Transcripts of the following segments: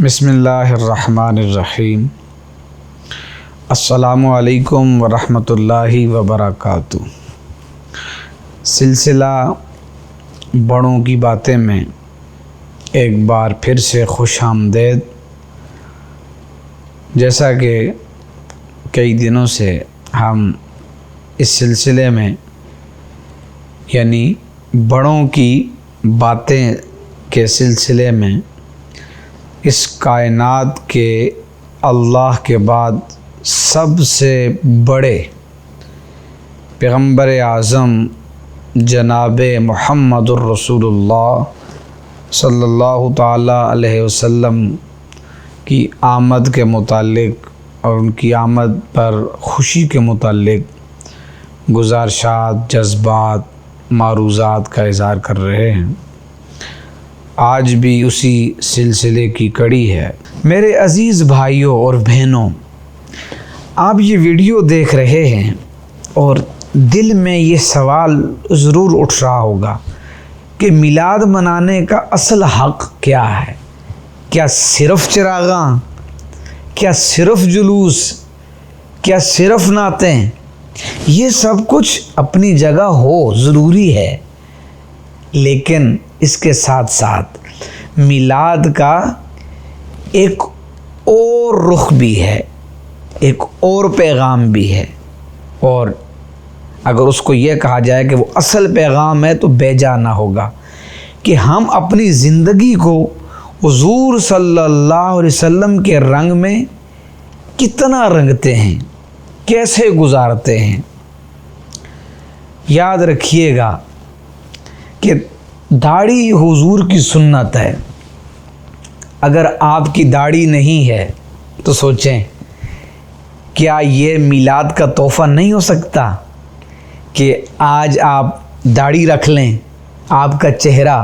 بسم اللہ الرحمن الرحیم۔ السلام علیکم ورحمۃ اللہ وبرکاتہ۔ سلسلہ بڑوں کی باتیں میں ایک بار پھر سے خوش آمدید۔ جیسا کہ کئی دنوں سے ہم اس سلسلے میں یعنی بڑوں کی باتیں کے سلسلے میں اس کائنات کے اللہ کے بعد سب سے بڑے پیغمبر اعظم جناب محمد الرسول اللہ صلی اللہ تعالیٰ علیہ وسلم کی آمد کے متعلق اور ان کی آمد پر خوشی کے متعلق گزارشات، جذبات، معروضات کا اظہار کر رہے ہیں۔ آج بھی اسی سلسلے کی کڑی ہے۔ میرے عزیز بھائیوں اور بہنوں، آپ یہ ویڈیو دیکھ رہے ہیں اور دل میں یہ سوال ضرور اٹھ رہا ہوگا کہ میلاد منانے کا اصل حق کیا ہے؟ کیا صرف چراغاں؟ کیا صرف جلوس؟ کیا صرف نعتیں؟ یہ سب کچھ اپنی جگہ ہو ضروری ہے، لیکن اس کے ساتھ ساتھ میلاد کا ایک اور رخ بھی ہے، ایک اور پیغام بھی ہے، اور اگر اس کو یہ کہا جائے کہ وہ اصل پیغام ہے تو بے جا نہ ہوگا کہ ہم اپنی زندگی کو حضور صلی اللہ علیہ وسلم کے رنگ میں کتنا رنگتے ہیں، کیسے گزارتے ہیں۔ یاد رکھیے گا کہ داڑھی حضور کی سنت ہے۔ اگر آپ کی داڑھی نہیں ہے تو سوچیں، کیا یہ میلاد کا تحفہ نہیں ہو سکتا کہ آج آپ داڑھی رکھ لیں، آپ کا چہرہ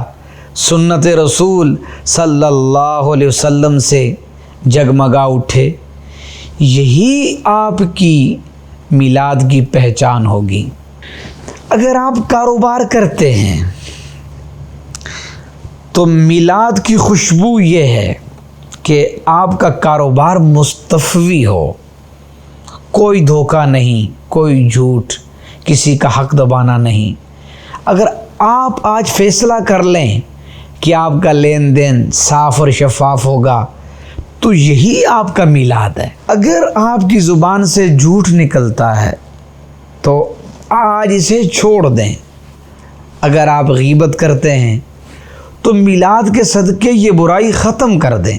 سنت رسول صلی اللہ علیہ وسلم سے جگمگا اٹھے؟ یہی آپ کی میلاد کی پہچان ہوگی۔ اگر آپ کاروبار کرتے ہیں تو میلاد کی خوشبو یہ ہے کہ آپ کا کاروبار مستفوی ہو، کوئی دھوکہ نہیں، کوئی جھوٹ، کسی کا حق دبانا نہیں۔ اگر آپ آج فیصلہ کر لیں کہ آپ کا لین دین صاف اور شفاف ہوگا تو یہی آپ کا میلاد ہے۔ اگر آپ کی زبان سے جھوٹ نکلتا ہے تو آج اسے چھوڑ دیں۔ اگر آپ غیبت کرتے ہیں تو میلاد کے صدقے یہ برائی ختم کر دیں۔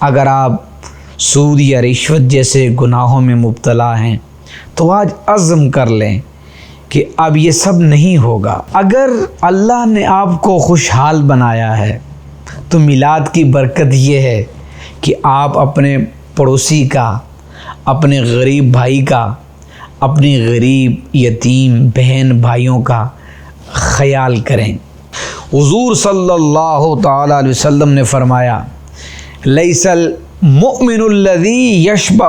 اگر آپ سود یا رشوت جیسے گناہوں میں مبتلا ہیں تو آج عزم کر لیں کہ اب یہ سب نہیں ہوگا۔ اگر اللہ نے آپ کو خوشحال بنایا ہے تو میلاد کی برکت یہ ہے کہ آپ اپنے پڑوسی کا، اپنے غریب بھائی کا، اپنی غریب یتیم بہن بھائیوں کا خیال کریں۔ حضور صلی اللہ تعالیٰ علیہ وسلم نے فرمایا، لیس المؤمن الذی یشبع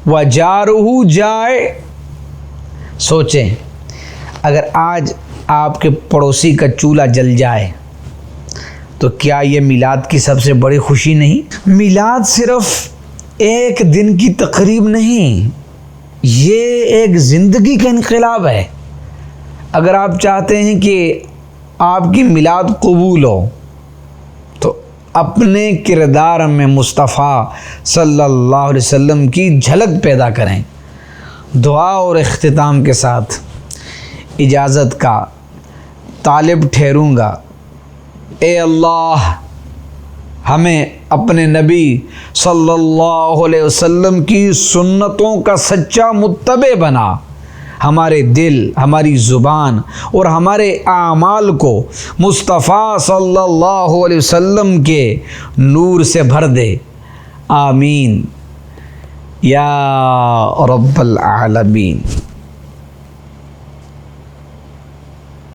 وجارہ جائع۔ سوچیں، اگر آج آپ کے پڑوسی کا چولہا جل جائے تو کیا یہ میلاد کی سب سے بڑی خوشی نہیں؟ میلاد صرف ایک دن کی تقریب نہیں، یہ ایک زندگی کا انقلاب ہے۔ اگر آپ چاہتے ہیں کہ آپ کی میلاد قبول ہو تو اپنے کردار میں مصطفیٰ صلی اللہ علیہ وسلم کی جھلک پیدا کریں۔ دعا اور اختتام کے ساتھ اجازت کا طالب ٹھہروں گا۔ اے اللہ، ہمیں اپنے نبی صلی اللہ علیہ وسلم کی سنتوں کا سچا متبع بنا۔ ہمارے دل، ہماری زبان اور ہمارے اعمال کو مصطفیٰ صلی اللہ علیہ وسلم کے نور سے بھر دے۔ آمین یا رب العالمین۔